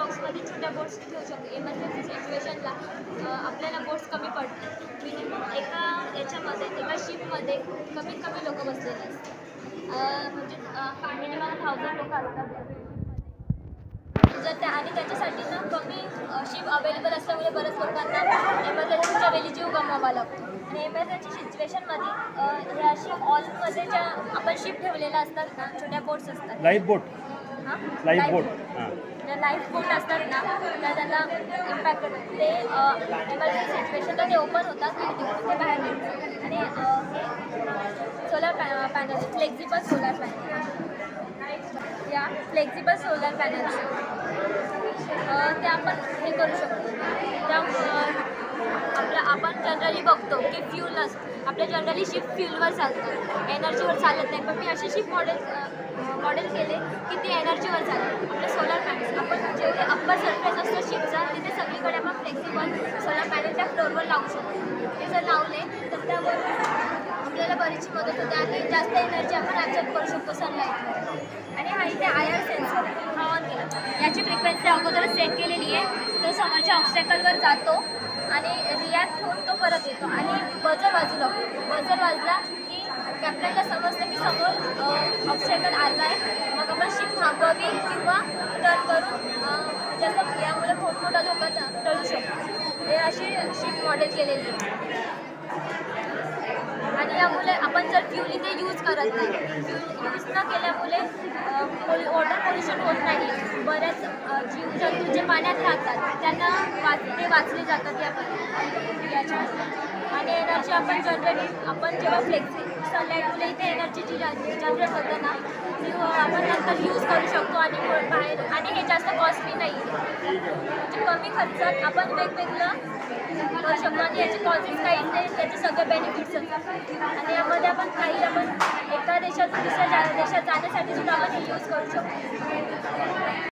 बॉक्समध्ये छोट्या बोट्स ठेवू शकतो. इमर्जन्सी सिच्युएशनला आपल्याला बोट्स कमी पडतात. मिनिमम एका याच्यामध्ये एका शिपमध्ये कमीत कमी लोक बसलेले असतात. म्हणजे मिनिमम 1000 लोक असतात जर त्या आणि त्याच्यासाठी ना कमी शिप अवेलेबल असल्यामुळे बऱ्याच लोकांना एमर्जन्सीच्या वेळी जीव गमवावा लागतो. आणि एमर्जन्सी सिच्युएशनमध्ये ह्या अशी हॉलमध्ये ज्या आपण शिप ठेवलेल्या असतात ना छोट्या बोट्स असतात लाईफ बोट लाईफ बोट असतात ना तर त्यांना इम्पॅक्ट होतो. ते एमर्जन्सी सिच्युएशनला ते ओपन होतात आणि तिकडून ते बाहेर निघतात. आणि हे solar panel flexible solar panel या फ्लेक्झिबल सोलर पॅनल्स ते आपण हे करू शकतो. त्या आपण जनरली बघतो की फ्यूल असतं आपल्या जनरली शिप फ्यूलवर चालतं एनर्जीवर चालत नाही. पण मी असे शिप मॉडेल केले की ती एनर्जीवर चालते. आपले सोलर पॅनल्स आपण जेवढे अप्पर सरफेस असतो शिपचा तिथे सगळीकडे आपण फ्लेक्झिबल सोलर पॅनल त्या फ्लोअरवर लावू शकतो. ते जर लावले तर त्यावर आपल्याला बरीचशी मदत होते आणि जास्त एनर्जी आपण ॲब्झॉर्ब करू शकतो सनलाईटवर. आणि हा इथे IR सेन्सर हा ऑन केला. याची फ्रिक्वेन्सी अगोदरच सेट केलेली आहे. तो समोरच्या ऑब्स्टॅकलवर जातो आणि रिॲक्ट होऊन तो परत येतो आणि बजर वाजू लागतो. बजर वाजला की कॅप्टनला समजतं की समोर ऑब्स्टॅकल आला आहे. मग आपण शिप थांबवावी किंवा टर्न करून जसं यामुळे मोठमोठा लोक टळू शकतो. हे अशी शिप मॉडेल केलेली आहे. आणि यामुळे आपण जर फ्यूल इथे यूज करत नाही फ्यूल यूज न केल्यामुळे वॉटर पोल्युशन होत नाही. बऱ्याच जीवजंतू जे पाण्यात राहतात त्यांना वाचले जातात याच्यामध्ये. आणि एनर्जी आपण जेव्हा सनलाईटमुळे इथे एनर्जी जी जनरेट होतं ना ती आपण नंतर यूज करू शकतो आणि बाहेर आणि हे जास्त कॉस्टली नाही म्हणजे कमी खर्चात आपण वेगवेगळं करू शकतो. आणि याचे कॉजेस काही नाही त्याचे सगळे बेनिफिट्स असतात. आणि यामध्ये आपण एका देशातून दुसऱ्या देशात जाण्यासाठी सुद्धा आपण हे यूज करू शकतो.